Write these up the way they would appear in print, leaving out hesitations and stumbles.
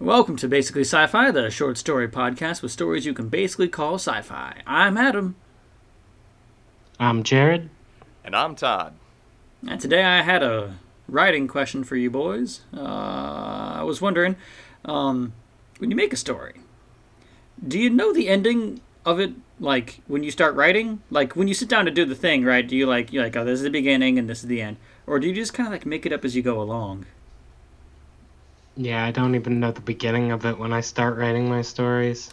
Welcome to Basically Sci-Fi, the short story podcast with stories you can basically call sci-fi. I'm Adam. I'm Jared. And I'm Todd. And today I had a writing question for you boys. I was wondering, when you make a story, do you know the ending of it, like, when you start writing? Like, when you sit down to do the thing, right, do you're like, oh, this is the beginning and this is the end? Or do you just kind of, like, make it up as you go along? Yeah, I don't even know the beginning of it when I start writing my stories.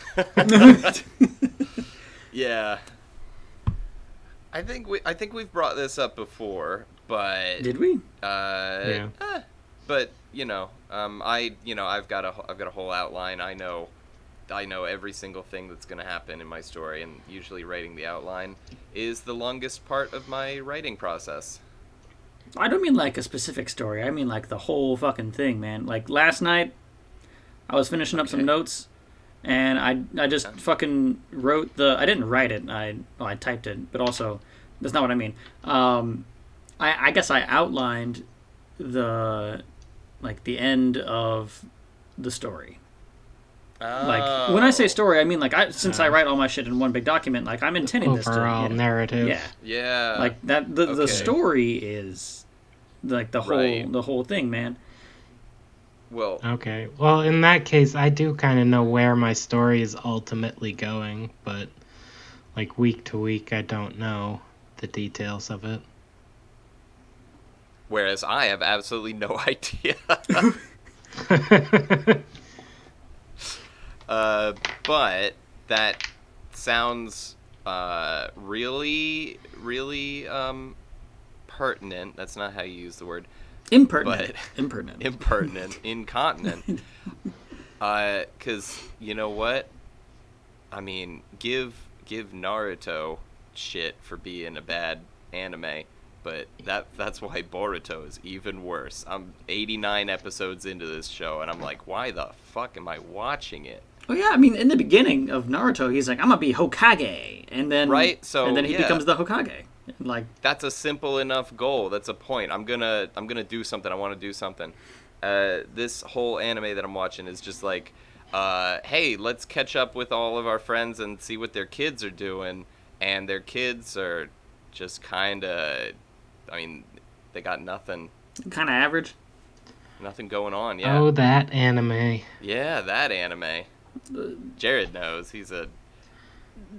Yeah. I think we've brought this up before, but Did we? Yeah. But I've got a whole outline. I know every single thing that's going to happen in my story, and usually writing the outline is the longest part of my writing process. I don't mean like a specific story. I mean like the whole fucking thing, man. Like last night, I was finishing up some notes, and I just fucking wrote I didn't write it. I typed it, but also that's not what I mean. I guess I outlined the end of the story. Like when I say story, I mean like since I write all my shit in one big document, like I'm intending this to overall narrative. Yeah. Like that the story is like the whole thing, man. Well, okay. Well, in that case, I do kind of know where my story is ultimately going, but like week to week, I don't know the details of it. whereas I have absolutely no idea. But that sounds really, really pertinent. That's not how you use the word. Impertinent. Incontinent. Because you know what? I mean, give Naruto shit for being a bad anime, but that's why Boruto is even worse. I'm 89 episodes into this show, and I'm like, why the fuck am I watching it? Oh yeah, I mean, in the beginning of Naruto, he's like, I'm gonna be Hokage, and then he becomes the Hokage. Like that's a simple enough goal. That's a point. I'm gonna do something. I want to do something. This whole anime that I'm watching is just like, hey, let's catch up with all of our friends and see what their kids are doing, and their kids are just kind of, I mean, they got nothing. Kind of average. Nothing going on. Yeah. Oh, that anime. Yeah, that anime. Jared knows. He's a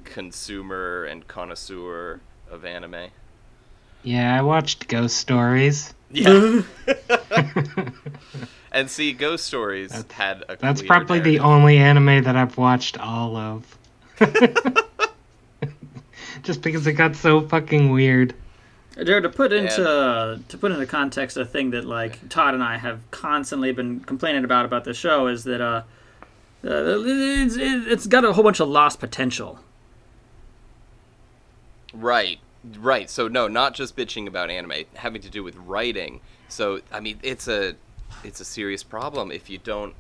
consumer and connoisseur of anime. Yeah, I watched Ghost Stories. Yeah. And see, Ghost Stories had a That's clear probably narrative. the only anime that I've watched all of. Just because it got so fucking weird. Jared, to put into context a thing that like Todd and I have constantly been complaining about this show is that it's got a whole bunch of lost potential. Right. So no, not just bitching about anime, having to do with writing. So I mean, it's a serious problem if you don't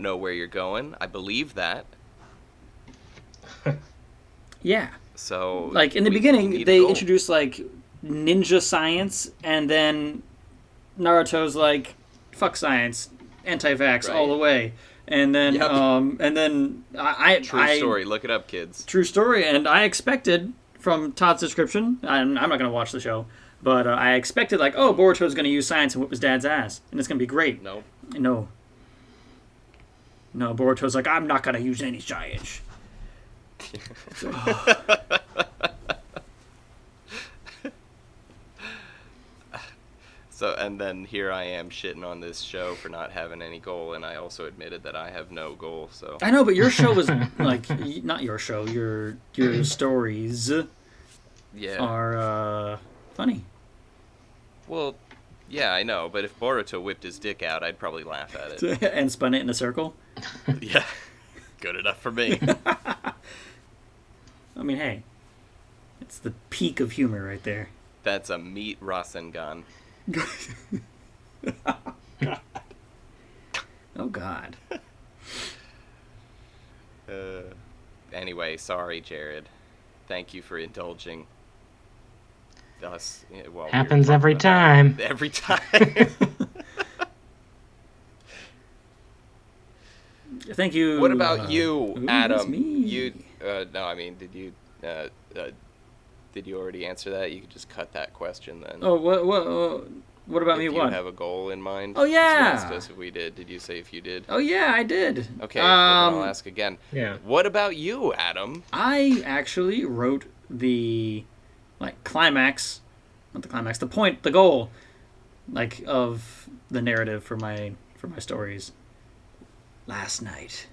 know where you're going. I believe that. Yeah. So like in the beginning, they introduced like ninja science, and then Naruto's like, fuck science, anti-vax all the way. And then, True story. Look it up, kids. True story. And I expected from Todd's description, I'm not going to watch the show, but I expected like, oh, Boruto's going to use science and whip his dad's ass, and it's going to be great. No. Boruto's like, I'm not going to use any science. So, and then here I am shitting on this show for not having any goal, and I also admitted that I have no goal. So I know, but your show was like, not your show, your stories are funny. Well, yeah, I know, but if Boruto whipped his dick out, I'd probably laugh at it. And spun it in a circle? Yeah, good enough for me. I mean, hey, it's the peak of humor right there. That's a meat Rasengan. Oh God. Anyway, sorry, Jared. Thank you for indulging us. Well, happens every time. Every time. Thank you. What about you, ooh, Adam? that's me. You no, I mean, did you already answer that? You could just cut that question then. Oh, what about me? If What? you have a goal in mind? Oh, yeah. You asked us if we did. Did you say if you did? Oh yeah, I did. Okay, well, then I'll ask again. Yeah. What about you, Adam? I actually wrote the climax, not the climax, the point, the goal, of the narrative for my stories last night.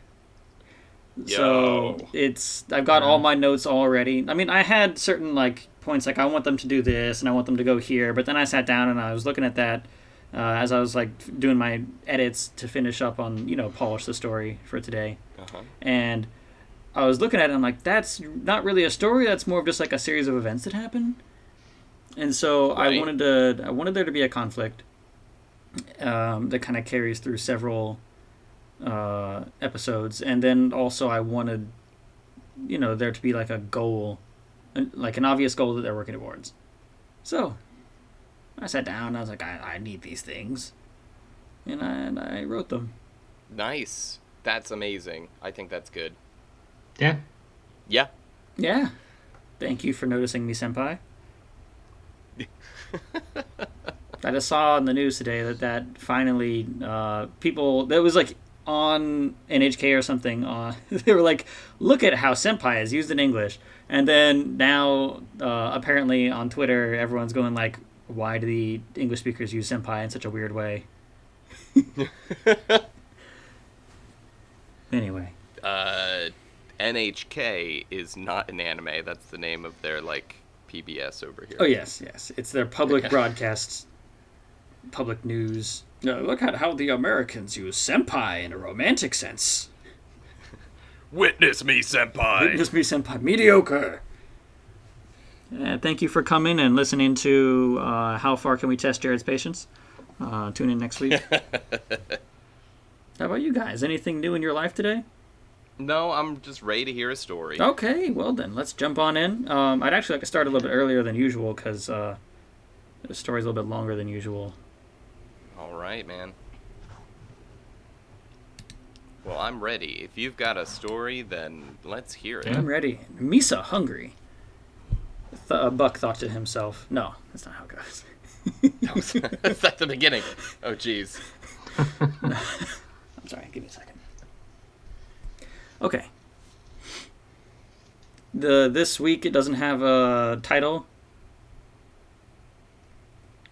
So I've got all my notes already. I mean, I had certain points I want them to do this and I want them to go here, but then I sat down and I was looking at that as I was doing my edits to finish up on polish the story for today, and I was looking at it and I'm like, that's not really a story. That's more of just a series of events that happen. And so right. I wanted there to be a conflict that kind of carries through several episodes, and then also I wanted there to be a goal, an obvious goal that they're working towards. So I sat down and I was like, I need these things, and I wrote them. Nice. That's amazing. I think that's good. Yeah. Yeah. Thank you for noticing me, senpai. I just saw in the news today that finally people that was on NHK or something. They were like, look at how senpai is used in English, and then now apparently on Twitter everyone's going why do the English speakers use senpai in such a weird way? Anyway. NHK is not an anime. That's the name of their PBS over here. Oh yes. It's their public broadcast, public news. Look at how the Americans use senpai in a romantic sense. Witness me, senpai. Witness me, senpai. Mediocre. Thank you for coming and listening to How Far Can We Test Jared's Patience? Tune in next week. How about you guys? Anything new in your life today? No, I'm just ready to hear a story. Okay, well then, let's jump on in. I'd actually like to start a little bit earlier than usual because the story's a little bit longer than usual. All right, man. Well, I'm ready. If you've got a story, then let's hear it. I'm ready. Misa hungry. Buck thought to himself. No, that's not how it goes. That's at the beginning. Oh, jeez. I'm sorry, give me a second. Okay. This week it doesn't have a title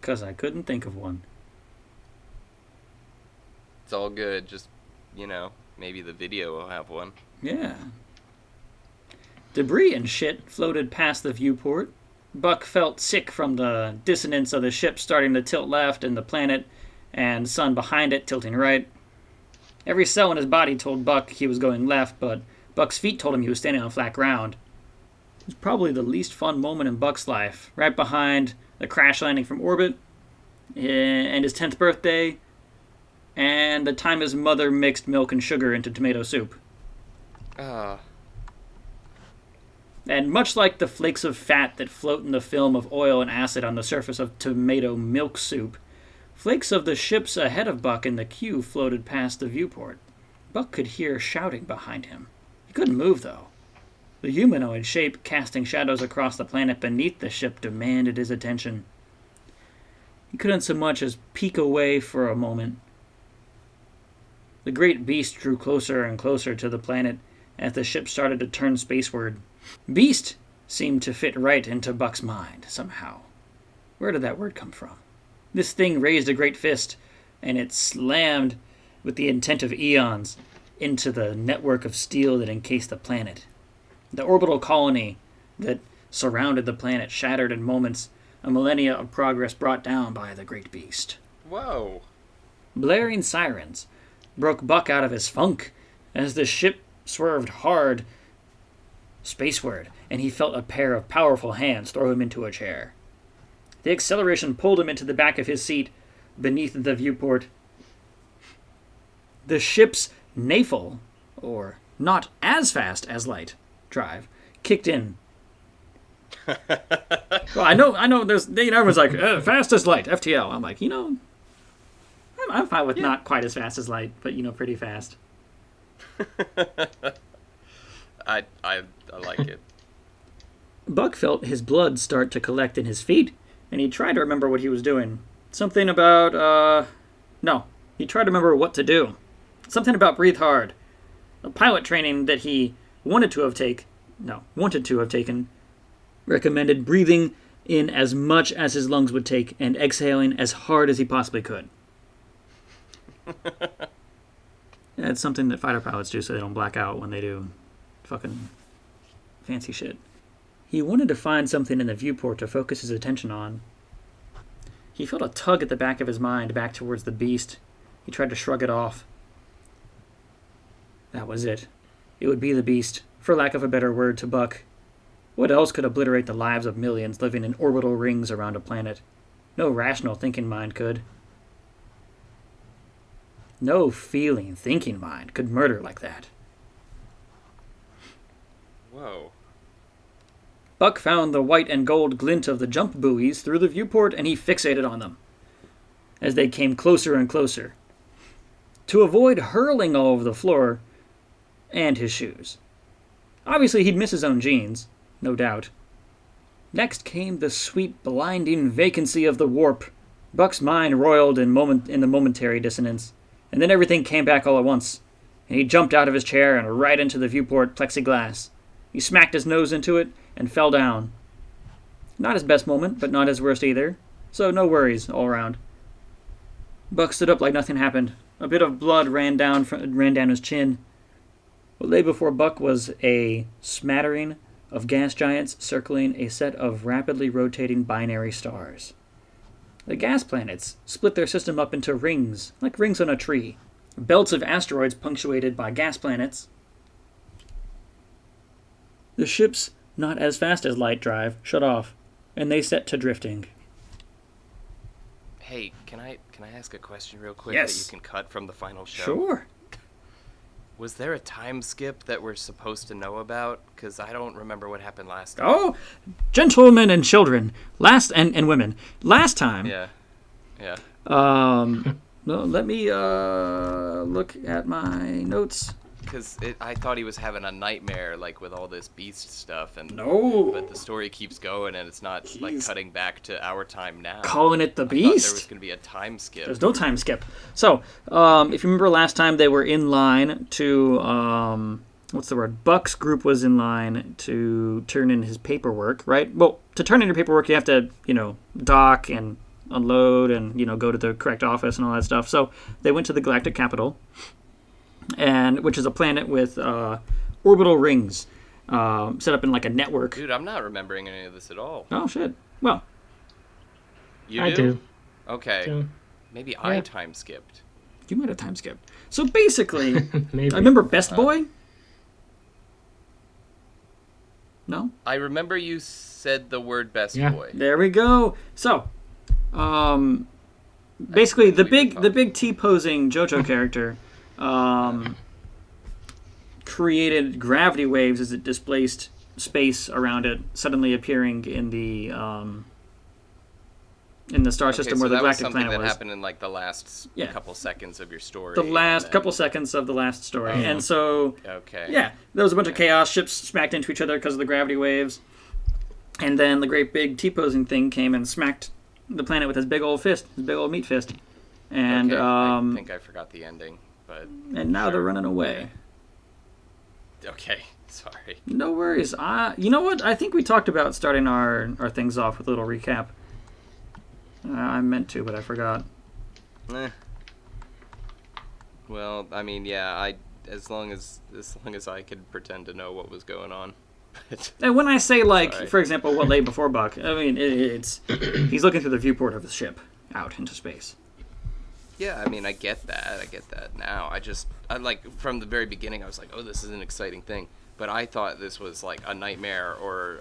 because I couldn't think of one. It's all good. Just, maybe the video will have one. Yeah. Debris and shit floated past the viewport. Buck felt sick from the dissonance of the ship starting to tilt left and the planet and sun behind it tilting right. Every cell in his body told Buck he was going left, but Buck's feet told him he was standing on flat ground. It was probably the least fun moment in Buck's life, right behind the crash landing from orbit, and his 10th birthday, and the time his mother mixed milk and sugar into tomato soup. And much like the flakes of fat that float in the film of oil and acid on the surface of tomato milk soup, flakes of the ships ahead of Buck in the queue floated past the viewport. Buck could hear shouting behind him. He couldn't move, though. The humanoid shape casting shadows across the planet beneath the ship demanded his attention. He couldn't so much as peek away for a moment. The great beast drew closer and closer to the planet as the ship started to turn spaceward. Beast seemed to fit right into Buck's mind, somehow. Where did that word come from? This thing raised a great fist, and it slammed with the intent of eons into the network of steel that encased the planet. The orbital colony that surrounded the planet shattered in moments, a millennia of progress brought down by the great beast. Whoa. Blaring sirens broke Buck out of his funk as the ship swerved hard spaceward, and he felt a pair of powerful hands throw him into a chair. The acceleration pulled him into the back of his seat beneath the viewport. The ship's navel, or not as fast as light, drive, kicked in. Well, I know. There's, everyone's like, fast as light, FTL. I'm like, I'm fine with not quite as fast as light, but pretty fast. I like it. Buck felt his blood start to collect in his feet, and he tried to remember what he was doing. Something about, no. He tried to remember what to do. Something about breathe hard. A pilot training that he wanted to have taken, recommended breathing in as much as his lungs would take and exhaling as hard as he possibly could. It's something that fighter pilots do so they don't black out when they do fucking fancy shit. He wanted to find something in the viewport to focus his attention on. He felt a tug at the back of his mind back towards the beast. He tried to shrug it off. That was it. It would be the beast, for lack of a better word to Buck. What else could obliterate the lives of millions living in orbital rings around a planet? No rational thinking mind could. No feeling, thinking mind could murder like that. Whoa. Buck found the white and gold glint of the jump buoys through the viewport, and he fixated on them as they came closer and closer, to avoid hurling all over the floor and his shoes. Obviously, he'd miss his own jeans, no doubt. Next came the sweet, blinding vacancy of the warp. Buck's mind roiled in the momentary dissonance, and then everything came back all at once, and he jumped out of his chair and right into the viewport plexiglass. He smacked his nose into it and fell down. Not his best moment, but not his worst either, so no worries all around. Buck stood up like nothing happened. A bit of blood ran down his chin. What lay before Buck was a smattering of gas giants circling a set of rapidly rotating binary stars. The gas planets split their system up into rings, like rings on a tree. Belts of asteroids punctuated by gas planets. The ships, not as fast as light drive, shut off, and they set to drifting. Hey, can I ask a question real quick Yes. that you can cut from the final show? Sure. Was there a time skip that we're supposed to know about? Because I don't remember what happened last time. Oh, gentlemen and children, and women. Last time. Yeah. Well, let me look at my notes. Because I thought he was having a nightmare, like, with all this beast stuff. And No. But the story keeps going, and it's not, like, cutting back to our time now. Calling it the I thought beast. there was going to be a time skip. There's no time skip. So, if you remember last time, they were in line to, Buck's group was in line to turn in his paperwork, right? Well, to turn in your paperwork, you have to, dock and unload and, go to the correct office and all that stuff. So, they went to the Galactic Capital, which is a planet with orbital rings set up in like a network. Dude, I'm not remembering any of this at all. Oh, shit. Well, You I do. Okay. Do. Maybe I time skipped. you might have time skipped. So basically, Maybe. I remember Best Boy? No? I remember you said the word best Yeah. boy. There we go. So, basically, the big T-posing JoJo character created gravity waves as it displaced space around it, suddenly appearing in the star system so where the that was galactic something planet that was. happened in like the last couple seconds of your story. The last and then- couple seconds of the last story. And so, Okay. yeah, there was a bunch of chaos. Ships smacked into each other because of the gravity waves. And then the great big T-posing thing came and smacked the planet with his big old fist, his big old meat fist. And Okay, I think I forgot the ending, but and now they're running away. okay. Sorry. No worries. You know what? I think we talked about starting our things off with a little recap. I meant to, but I forgot. Well, I mean, yeah, as long as I could pretend to know what was going on. And when I say, like, Sorry. for example, what lay before Buck, I mean, it's he's looking through the viewport of the ship out into space. Yeah, I mean, I get that now. I like, from the very beginning, I was like, oh, this is an exciting thing. But I thought this was like a nightmare or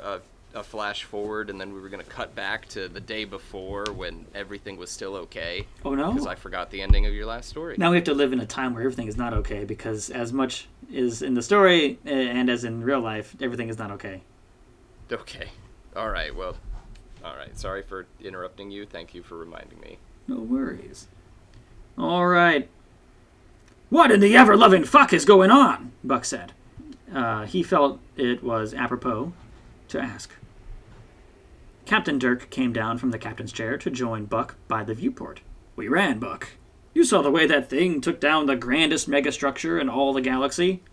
a flash forward, and then we were going to cut back to the day before when everything was still okay. Oh, no? Because I forgot the ending of your last story. Now we have to live in a time where everything is not okay, because as much is in the story and as in real life, everything is not okay. Okay. All right, well, all right. Sorry for interrupting you. Thank you for reminding me. No worries. All right. What in the ever-loving fuck is going on? Buck said. He felt it was apropos to ask. Captain Dirk came down from the captain's chair to join Buck by the viewport. We ran, Buck. You saw the way that thing took down the grandest megastructure in all the galaxy.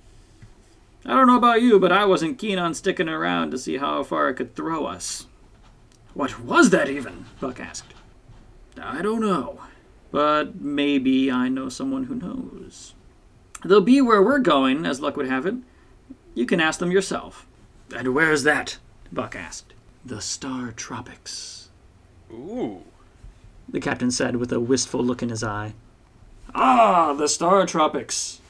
I don't know about you, but I wasn't keen on sticking around to see how far it could throw us. What was that even? Buck asked. I don't know, but maybe I know someone who knows. They'll be where we're going, as luck would have it. You can ask them yourself. And where's that? Buck asked. The Star Tropics. Ooh. The captain said with a wistful look in his eye. Ah, the Star Tropics.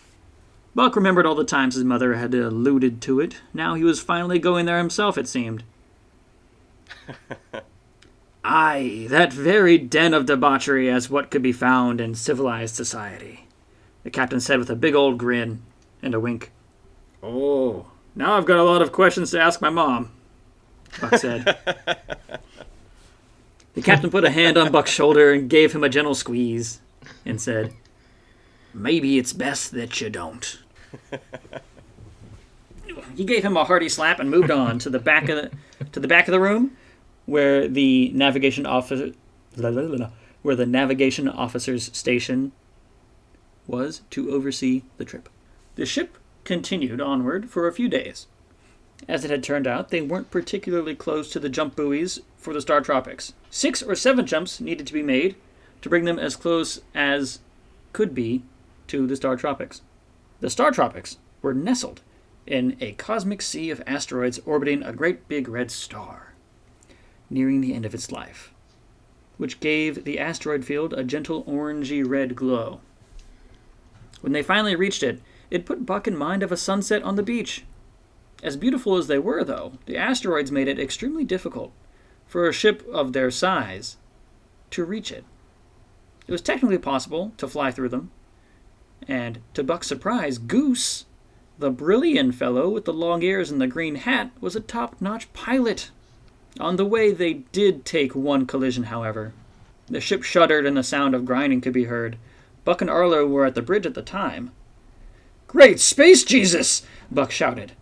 Buck remembered all the times his mother had alluded to it. Now he was finally going there himself, it seemed. Aye, that very den of debauchery as what could be found in civilized society, the captain said with a big old grin and a wink. Oh, now I've got a lot of questions to ask my mom, Buck said. The captain put a hand on Buck's shoulder and gave him a gentle squeeze and said, Maybe it's best that you don't. He gave him a hearty slap and moved on to the back of the room where the navigation officer's station was to oversee the trip. The ship continued onward for a few days. As it had turned out, they weren't particularly close to the jump buoys for the Star Tropics. 6 or 7 jumps needed to be made to bring them as close as could be to the Star Tropics. The Star Tropics were nestled in a cosmic sea of asteroids orbiting a great big red star, nearing the end of its life, which gave the asteroid field a gentle orangey-red glow. When they finally reached it, it put Buck in mind of a sunset on the beach. As beautiful as they were, though, the asteroids made it extremely difficult for a ship of their size to reach it. It was technically possible to fly through them, and to Buck's surprise, Goose, the brilliant fellow with the long ears and the green hat, was a top-notch pilot. On the way, they did take one collision, however. The ship shuddered and the sound of grinding could be heard. Buck and Arlo were at the bridge at the time. Great space Jesus! Buck shouted.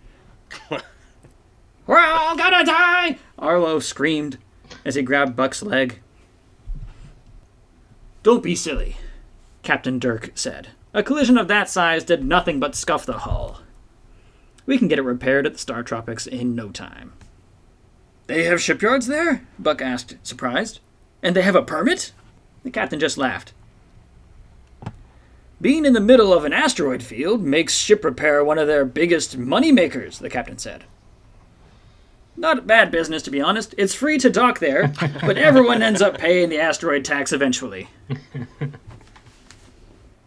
We're all gonna die! Arlo screamed as he grabbed Buck's leg. Don't be silly, Captain Dirk said. A collision of that size did nothing but scuff the hull. We can get it repaired at the Star Tropics in no time. They have shipyards there? Buck asked, surprised. And they have a permit? The captain just laughed. Being in the middle of an asteroid field makes ship repair one of their biggest money makers, the captain said. Not bad business, to be honest. It's free to dock there, but everyone ends up paying the asteroid tax eventually.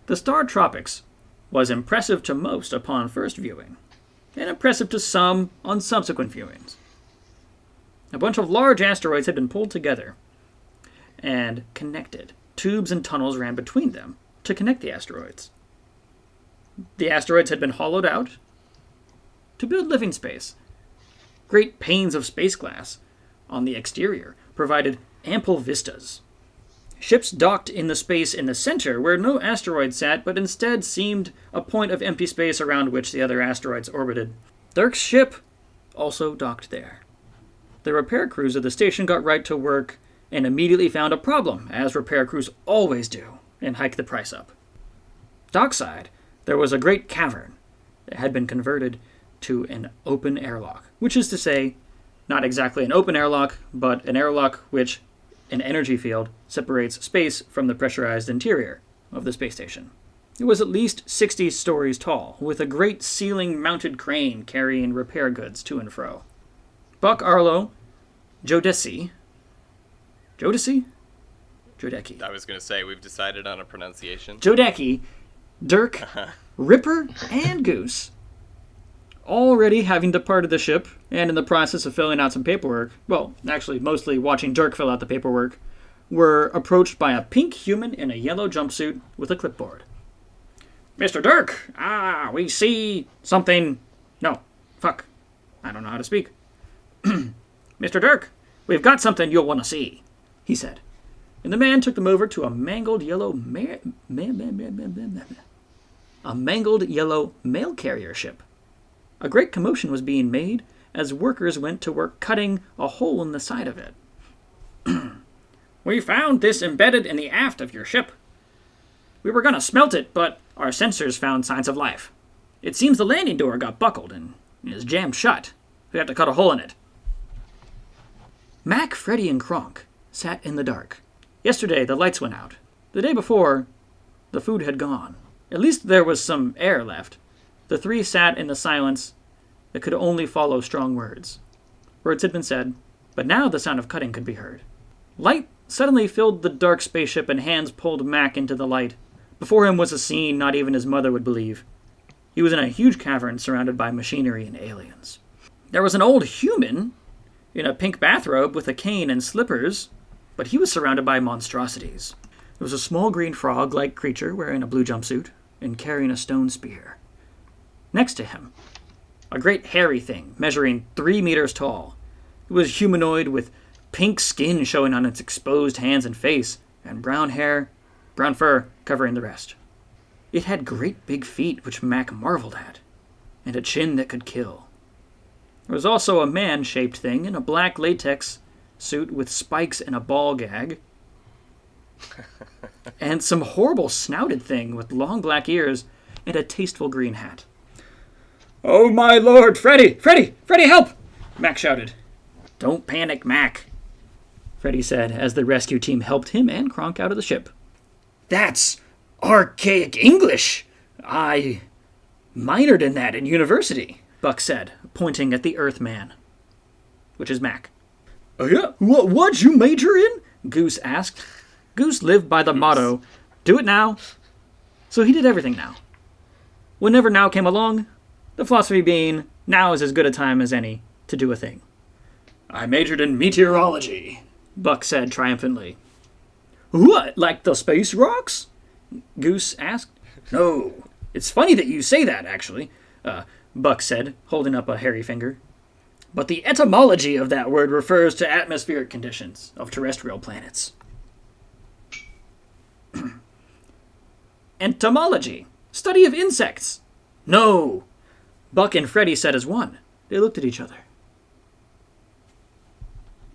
The Star Tropics was impressive to most upon first viewing, and impressive to some on subsequent viewings. A bunch of large asteroids had been pulled together and connected. Tubes and tunnels ran between them to connect the asteroids. The asteroids had been hollowed out to build living space. Great panes of space glass on the exterior provided ample vistas. Ships docked in the space in the center where no asteroid sat, but instead seemed a point of empty space around which the other asteroids orbited. Dirk's ship also docked there. The repair crews of the station got right to work and immediately found a problem, as repair crews always do, and hiked the price up. Dockside, there was a great cavern that had been converted to an open airlock, which is to say, not exactly an open airlock, but an airlock which an energy field separates space from the pressurized interior of the space station. It was at least 60 stories tall, with a great ceiling-mounted crane carrying repair goods to and fro. Buck, Arlo, Jodeci? Jodeci? Jodeki. I was going to say, we've decided on a pronunciation. Jodeki, Dirk, Ripper, and Goose, already having departed the ship and in the process of filling out some paperwork, well, actually mostly watching Dirk fill out the paperwork, were approached by a pink human in a yellow jumpsuit with a clipboard. Mr. Dirk, we see something... No, fuck. I don't know how to speak. Mr. Dirk, we've got something you'll want to see, he said. And the man took them over to a mangled yellow a mangled yellow mail carrier ship. A great commotion was being made as workers went to work cutting a hole in the side of it. We found this embedded in the aft of your ship. We were going to smelt it, but our sensors found signs of life. It seems the landing door got buckled and is jammed shut. We have to cut a hole in it. Mac, Freddy, and Kronk sat in the dark. Yesterday, the lights went out. The day before, the food had gone. At least there was some air left. The three sat in the silence that could only follow strong words. Words had been said, but now the sound of cutting could be heard. Light suddenly filled the dark spaceship and hands pulled Mac into the light. Before him was a scene not even his mother would believe. He was in a huge cavern surrounded by machinery and aliens. There was an old human in a pink bathrobe with a cane and slippers, but he was surrounded by monstrosities. There was a small green frog-like creature wearing a blue jumpsuit and carrying a stone spear. Next to him, a great hairy thing measuring 3 meters tall. It was humanoid with pink skin showing on its exposed hands and face, and brown fur covering the rest. It had great big feet, which Mac marveled at, and a chin that could kill. There was also a man-shaped thing in a black latex suit with spikes and a ball gag, and some horrible snouted thing with long black ears and a tasteful green hat. "Oh my lord, Freddy! Freddy! Freddy, help!" Mac shouted. "Don't panic, Mac," Freddy said as the rescue team helped him and Kronk out of the ship. "That's archaic English. I minored in that in university," Buck said, pointing at the Earthman, which is Mac. "Yeah? What'd you major in?" Goose asked. Goose lived by the motto, "Do it now." So he did everything now. Whenever now came along, the philosophy being, now is as good a time as any to do a thing. "I majored in meteorology," Buck said triumphantly. "What, like the space rocks?" Goose asked. "No, it's funny that you say that, actually," Buck said, holding up a hairy finger. "But the etymology of that word refers to atmospheric conditions of terrestrial planets." "Entomology, study of insects." "No," Buck and Freddy said as one. They looked at each other.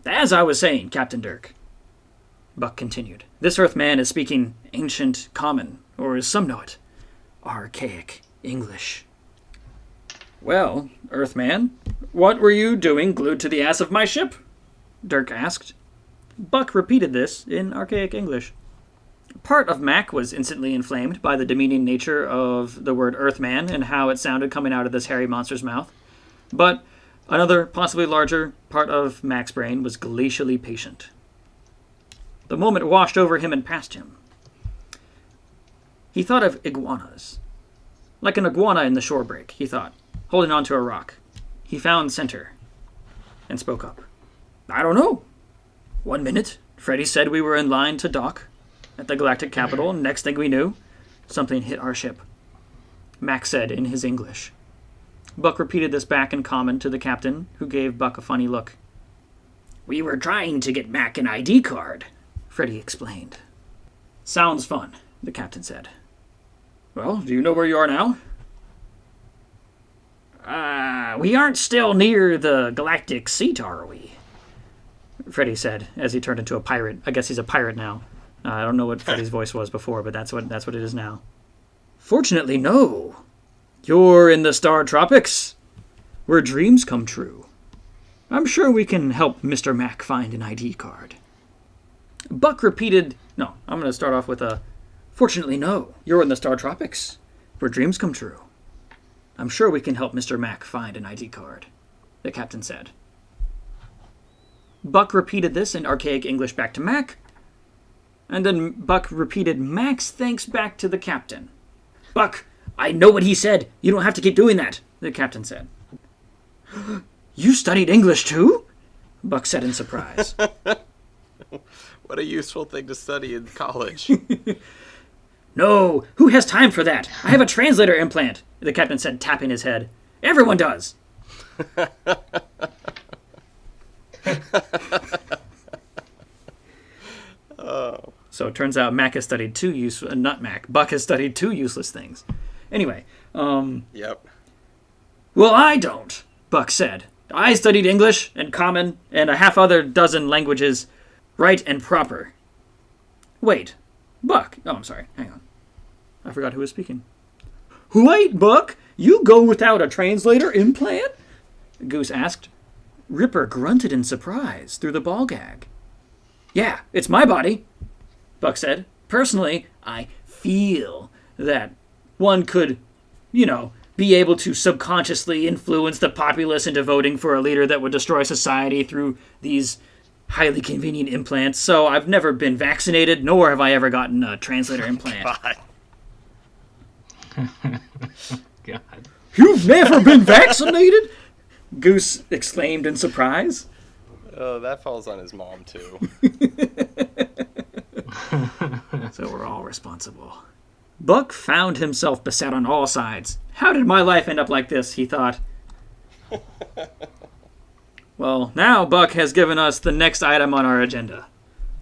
"As I was saying, Captain Dirk," Buck continued, "this Earthman is speaking ancient common, or as some know it, archaic English." "Well, Earthman, what were you doing glued to the ass of my ship?" Dirk asked. Buck repeated this in archaic English. Part of Mac was instantly inflamed by the demeaning nature of the word Earthman and how it sounded coming out of this hairy monster's mouth. But another, possibly larger, part of Mac's brain was glacially patient. The moment washed over him and past him. He thought of iguanas. Like an iguana in the shore break, he thought, holding onto a rock. He found center and spoke up. "I don't know. One minute, Freddy said we were in line to dock at the galactic capital, and next thing we knew, something hit our ship," Mac said in his English. Buck repeated this back in common to the captain, who gave Buck a funny look. "We were trying to get Mac an ID card," Freddy explained. "Sounds fun," the captain said. "Well, do you know where you are now?" We aren't still near the galactic seat, are we?" Freddy said as he turned into a pirate. I guess he's a pirate now. I don't know what Freddy's voice was before, but that's what it is now. "Fortunately, no. You're in the star tropics, where dreams come true. I'm sure we can help Mr. Mac find an ID card." Buck repeated, no, I'm going to start off with a, "Fortunately, no. You're in the star tropics, where dreams come true. I'm sure we can help Mr. Mac find an ID card," the captain said. Buck repeated this in archaic English back to Mac, and then Buck repeated Mac's thanks back to the captain. "Buck, I know what he said. You don't have to keep doing that," the captain said. "You studied English too?" Buck said in surprise. What a useful thing to study in college. "No, who has time for that? I have a translator implant," the captain said, tapping his head. "Everyone does." Oh. So it turns out Buck has studied two useless things. Anyway, Yep. well, I don't, Buck said. I studied English and Common and a half other dozen languages, right and proper. Wait, Buck. Oh, I'm sorry. Hang on. I forgot who was speaking. Wait, Buck, you go without a translator implant? Goose asked. Ripper grunted in surprise through the ball gag. Yeah, it's my body, Buck said. Personally, I feel that one could, be able to subconsciously influence the populace into voting for a leader that would destroy society through these highly convenient implants. So I've never been vaccinated, nor have I ever gotten a translator implant. God. You've never been vaccinated? Goose exclaimed in surprise. Oh, that falls on his mom, too. So we're all responsible. Buck found himself beset on all sides. How did my life end up like this, he thought. Well, now Buck has given us the next item on our agenda.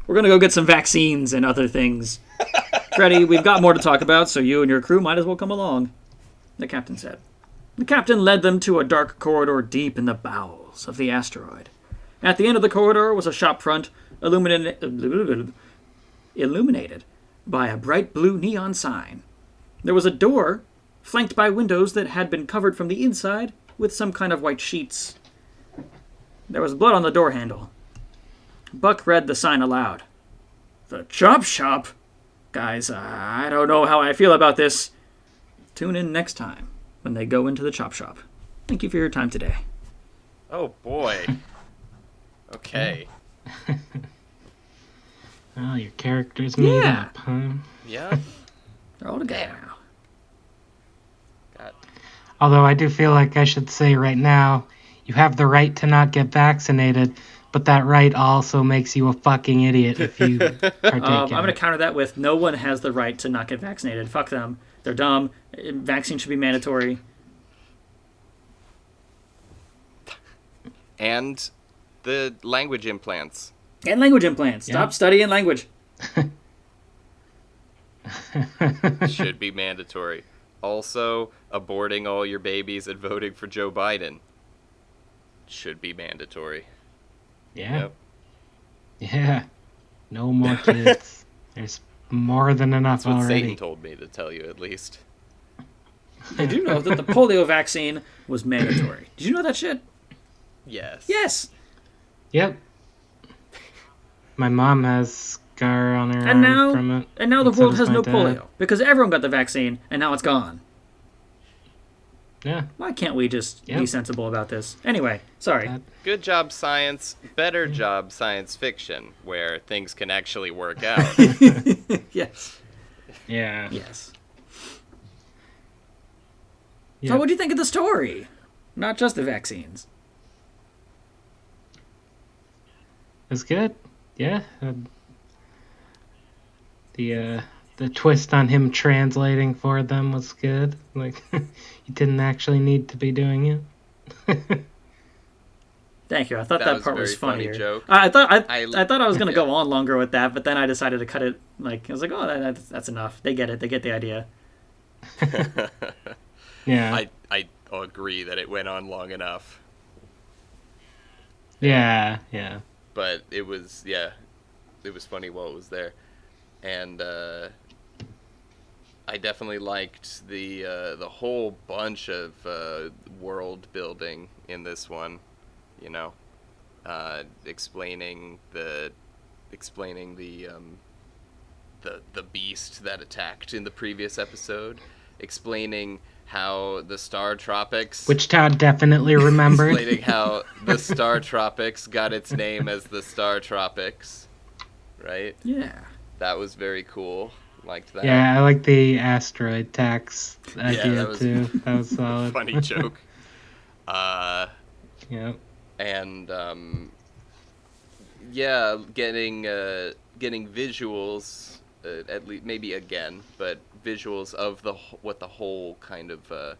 We're going to go get some vaccines and other things. Freddy, we've got more to talk about, so you and your crew might as well come along, the captain said. The captain led them to a dark corridor deep in the bowels of the asteroid. At the end of the corridor was a shop front illuminated by a bright blue neon sign. There was a door flanked by windows that had been covered from the inside with some kind of white sheets. There was blood on the door handle. Buck read the sign aloud. The chop shop? Guys, I don't know how I feel about this. Tune in next time when they go into the chop shop. Thank you for your time today. Oh, boy. Okay. Well, your characters meet Yeah. up, huh? Yeah. They're all together now. God. Although I do feel like I should say right now, you have the right to not get vaccinated, but that right also makes you a fucking idiot if you partake I'm in going to it. counter that with no one has the right to not get vaccinated. Fuck them. They're dumb. Vaccine should be mandatory. And the language implants. And language implants. Yeah. Stop studying language. Should be mandatory. Also, aborting all your babies and voting for Joe Biden. Should be mandatory. Yeah. Yep. Yeah. No more kids. There's more than enough That's what already. Satan told me to tell you, at least. Did you know that the polio vaccine was mandatory? Did you know that shit? Yes. Yes. Yep. My mom has scar on her And arm from it. now the so world does has my no dad. polio because everyone got the vaccine and now it's gone. Yeah. Why can't we just be Yep. sensible about this? Anyway, sorry. That- Good job, science. Better job, science fiction, where things can actually work out. Yes. Yeah. Yes. Yep. So what do you think of the story? Not just the vaccines. It's good. Yeah. The twist on him translating for them was good. Like he didn't actually need to be doing it. Thank you. I thought That that was a part was very funny funnier. joke. I thought I I was gonna yeah. go on longer with that, but then I decided to cut it. Like I was like, oh, that's enough. They get it. They get the idea. Yeah. I agree that it went on long enough, Yeah. Yeah. but it was funny while it was there, and I definitely liked the whole bunch of world building in this one. You know, explaining the beast that attacked in the previous episode, explaining how the star tropics, Which Todd definitely remembered. explaining how the star tropics got its name as the star tropics, right? Yeah. That was very cool. Liked that. Yeah, I like the asteroid tax idea that was too. That was solid. Funny joke. Yep. And yeah, getting visuals, at least maybe again, but visuals of what the whole kind of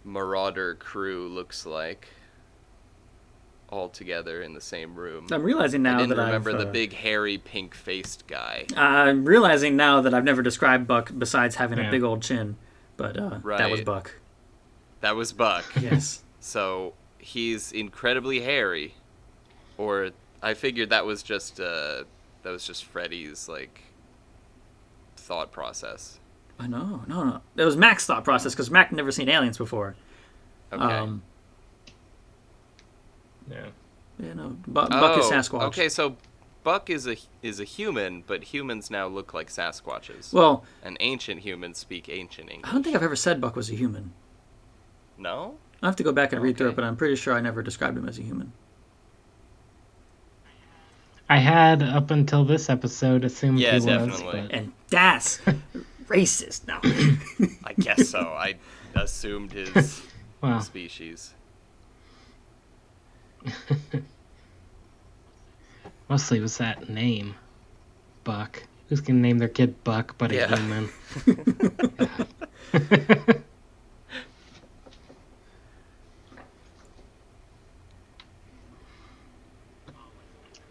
marauder crew looks like, all together in the same room. I'm realizing now I didn't that remember I've the big hairy pink-faced guy. I'm realizing now that I've never described Buck besides having a Yeah. big old chin. But that was Right. Buck. That was Buck. Yes. So he's incredibly hairy, or I figured that was just Freddy's like thought process. No. It was Mac's thought process because Mac never seen aliens before. Okay. Yeah. Yeah, no. Buck is Sasquatch. Okay, so Buck is a human, but humans now look like Sasquatches. Well, and ancient humans speak ancient English. I don't think I've ever said Buck was a human. No? I have to go back and read through it, Okay. but I'm pretty sure I never described him as a human. I had, up until this episode, assumed Yeah, he definitely. was. And that's racist. No. I guess so. I assumed his Well, species. mostly it was that name, Buck. Who's gonna name their kid Buck but a Yeah. human?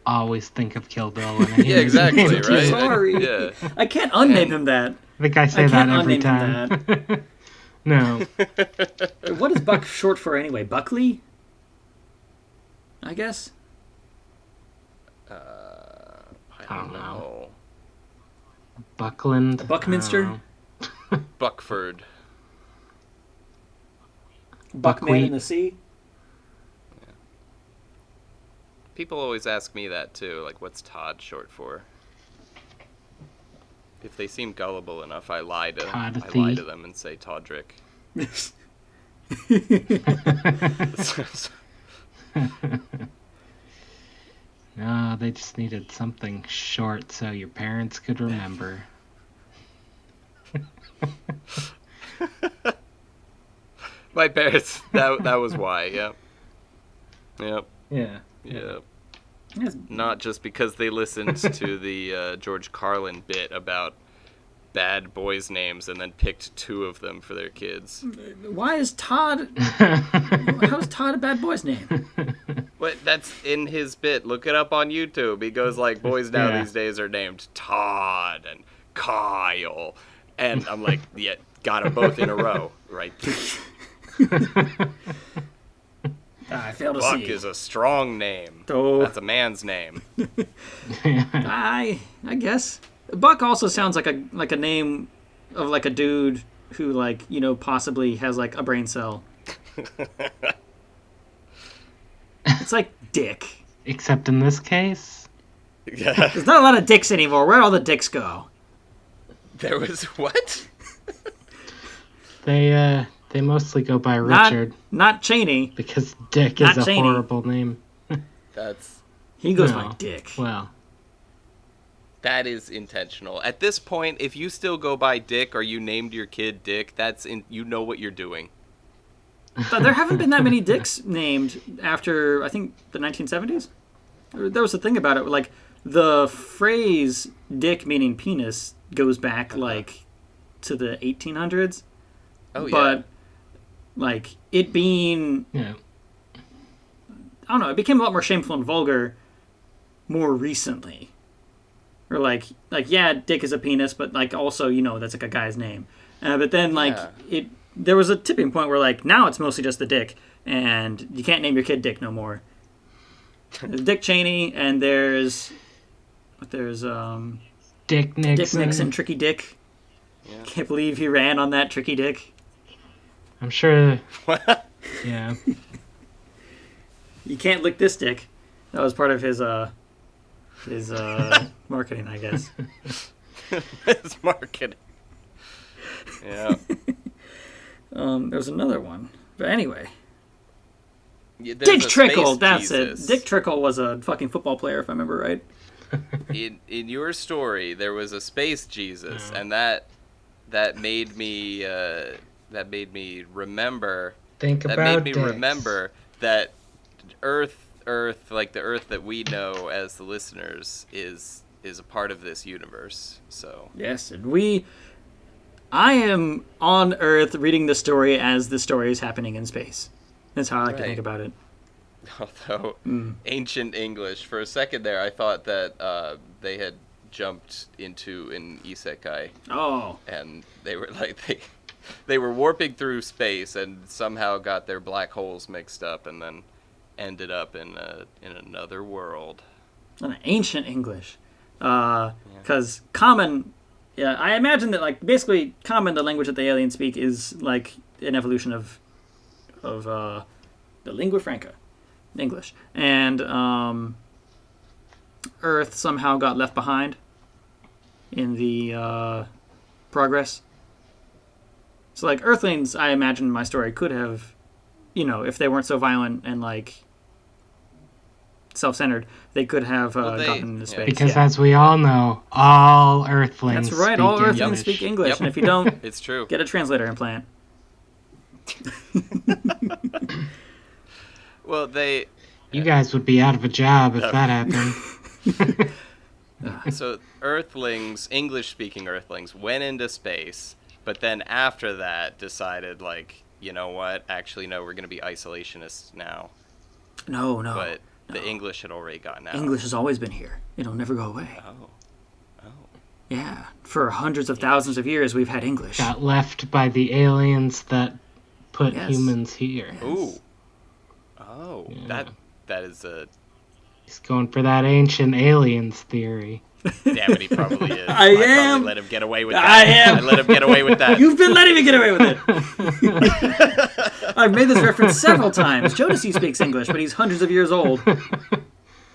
Always think of Kill Bill when I hear Yeah, his exactly, name. right? Sorry. Yeah. I can't unname him that. I think I say I that can't every unname him time. No. What is Buck short for anyway? Buckley? I guess. I don't don't know. Buckland. Buckminster? I don't know. Buckford. Buckman Buckwheat. in the Sea? People always ask me that too. Like, what's Todd short for? If they seem gullible enough, I lie to Toddathy. them and say Toddrick. No, they just needed something short so your parents could remember. My parents. That was why. Yep. Yep. Yeah. Yep. Yes. Not just because they listened to the George Carlin bit about bad boys' names and then picked 2 of them for their kids. Why is Todd... How is Todd a bad boy's name? But that's in his bit. Look it up on YouTube. He goes like, boys now Yeah. these days are named Todd and Kyle. And I'm like, yeah, got them both in a row. Right. I fail to Buck see. is a strong name. Oh. That's a man's name. I guess. Buck also sounds like a name of like a dude who like, possibly has like a brain cell. It's like Dick. Except in this case, Yeah. There's not a lot of dicks anymore. Where'd all the dicks go? There was what? they mostly go by Richard Not Cheney. because Dick Not is a Cheney. horrible name. That's He goes No. by Dick. Well, that is intentional. At this point, if you still go by Dick or you named your kid Dick, you know what you're doing. But there haven't been that many dicks named after, I think, the 1970s. There was a thing about it, like, the phrase dick meaning penis goes back, like, to the 1800s. Oh, yeah. But, like, it being, yeah. I don't know, it became a lot more shameful and vulgar more recently. Or, like yeah, dick is a penis, but, like, also, that's, like, a guy's name. But then, like, Yeah. there was a tipping point where, like, now it's mostly just the Dick, and you can't name your kid Dick no more. There's Dick Cheney, and there's Dick Nixon. Dick Nixon, Tricky Dick. Yeah. Can't believe he ran on that Tricky Dick. I'm sure. Yeah. You can't lick this dick. That was part of his marketing, I guess. It's marketing. Yeah. There's another one, but anyway. Yeah, there's Dick a Trickle, Space that's Jesus. it. Dick Trickle was a fucking football player, if I remember right. In your story, there was a space Jesus, Yeah. and that made me remember. Think That about made me dicks. remember that Earth, like the Earth that we know as the listeners, is a part of this universe. So Yes, and I am on Earth reading the story as the story is happening in space. That's how I like to Right. think about it. although ancient English, for a second there, I thought that they had jumped into an isekai, Oh, and they were like They were warping through space and somehow got their black holes mixed up, and then ended up in another world. An ancient English, because common. Yeah, I imagine that like basically common, the language that the aliens speak, is like an evolution of the lingua franca, English, and Earth somehow got left behind in the progress. So like Earthlings, I imagine my story could have, if they weren't so violent and like self-centered, they could have gotten into space. Because as we all know, all Earthlings. That's right. Speak All Earthlings English. speak English, Yep. and if you don't, It's true. get a translator implant. Well, You guys would be out of a job if that happened. so Earthlings, English-speaking Earthlings, went into space, but then after that decided, like, you know what? Actually, no, we're going to be isolationists now. No. But the English had already gotten out. English has always been here. It'll never go away. Oh. Yeah. For hundreds of thousands of years, we've had English. Got left by the aliens that put Yes. humans here. Ooh. Oh. Yeah. That is a... He's going for that ancient aliens theory. Damn it, he probably is. I am. Probably let him get away with that. I am. I let him get away with that. You've been letting me get away with it. I've made this reference several times. Jodeci speaks English, but he's hundreds of years old.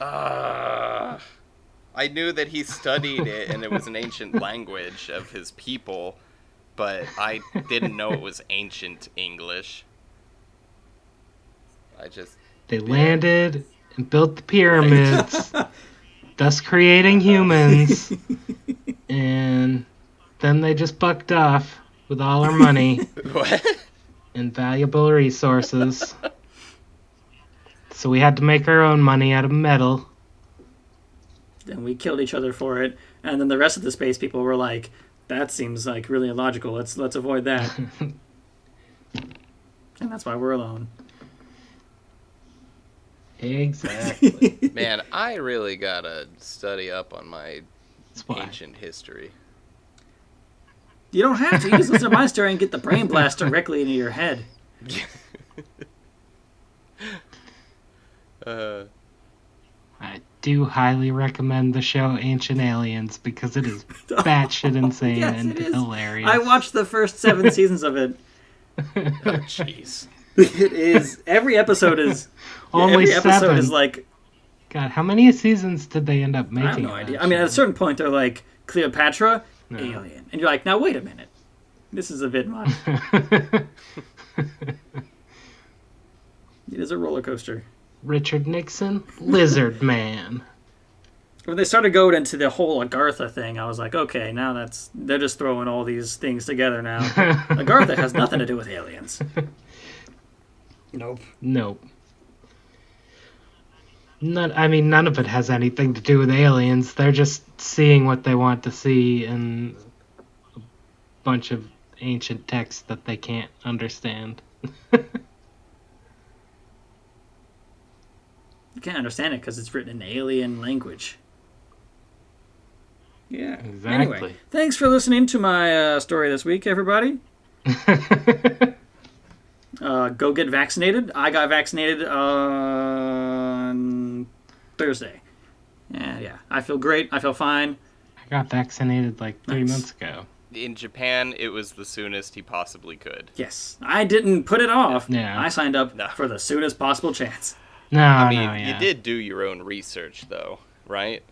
I knew that he studied it and it was an ancient language of his people, but I didn't know it was ancient English. They landed and built the pyramids, thus creating humans, and then they just bucked off with all our money What? and valuable resources. So we had to make our own money out of metal. And we killed each other for it. And then the rest of the space people were like, that seems like really illogical. Let's avoid that. And that's why we're alone. Exactly. Man, I really gotta study up on my That's why. ancient history. You don't have to. You just listen to my story and get the brain blast directly into your head. I do highly recommend the show Ancient Aliens because it is batshit insane Yes, and it is. hilarious. I watched the first 7 seasons of it. Oh, jeez. It is. Every episode is. Only every episode 7. is like. God, how many seasons did they end up making? I have no of idea. that I mean, at a show? certain point, they're like, Cleopatra, No. alien. And you're like, now wait a minute. This is a bit much. It is a roller coaster. Richard Nixon, Lizard Man. When they started going into the whole Agartha thing, I was like, okay, now they're just throwing all these things together now. Agartha has nothing to do with aliens. Nope. Nope. None of it has anything to do with aliens. They're just seeing what they want to see in a bunch of ancient texts that they can't understand. You can't understand it because it's written in alien language. Yeah. Exactly. Anyway, thanks for listening to my story this week, everybody. Go get vaccinated. I got vaccinated on Thursday. And yeah, I feel great. I feel fine. I got vaccinated like 3 Nice. months ago. In Japan, it was the soonest he possibly could. Yes. I didn't put it off. Yeah. I signed up No. for the soonest possible chance. No, I mean, no, yeah. you did do your own research, though, right?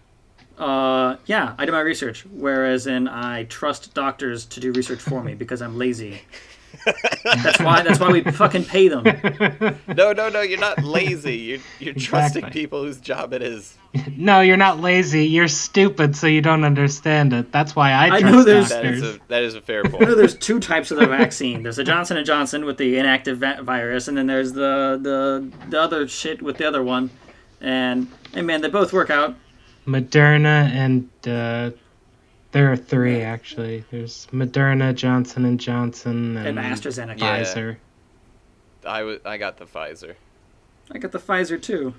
Yeah, I did my research. Whereas I trust doctors to do research for me because I'm lazy. That's why we fucking pay them. No, you're not lazy. You're trusting Exactly. people whose job it is. No, you're not lazy. You're stupid, so you don't understand it. That's why I I trust know there's- doctors. That is a fair I know point. there's 2 types of the vaccine. There's the Johnson & Johnson with the inactive virus, and then there's the other shit with the other one. And, hey man, they both work out. Moderna and there are 3 actually. There's Moderna, Johnson & Johnson, And and AstraZeneca. Yeah. Pfizer. I got the Pfizer. I got the Pfizer too.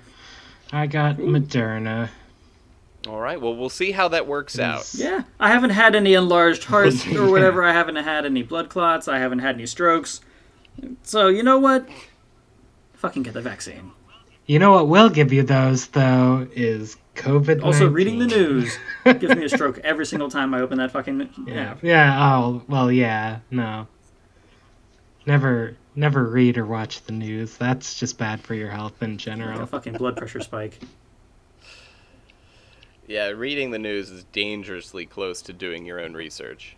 I got Moderna. All right. Well, we'll see how that works out. Yeah, I haven't had any enlarged hearts or whatever. I haven't had any blood clots. I haven't had any strokes. So, you know what? Fucking get the vaccine. You know what will give you those, though, is COVID-19. Also, reading the news gives me a stroke every single time I open that fucking app. Yeah, oh, well, yeah, no. Never read or watch the news. That's just bad for your health in general. Like a fucking blood pressure spike. Yeah, reading the news is dangerously close to doing your own research.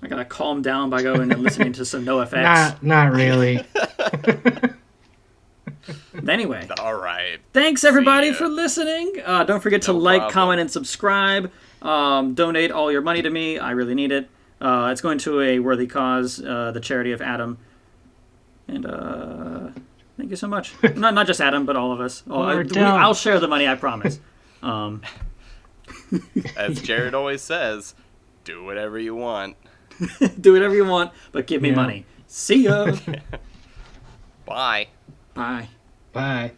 I gotta calm down by going and listening to some NoFX. Not really. Anyway. All right. Thanks, everybody, for listening. Don't forget to like, problem. comment, and subscribe. Donate all your money to me. I really need it. It's going to a worthy cause, the charity of Adam. And thank you so much. Not just Adam, but all of us. I'll share the money, I promise. As Jared always says, do whatever you want. Do whatever you want, but give me money. See ya. Bye. Bye. Bye.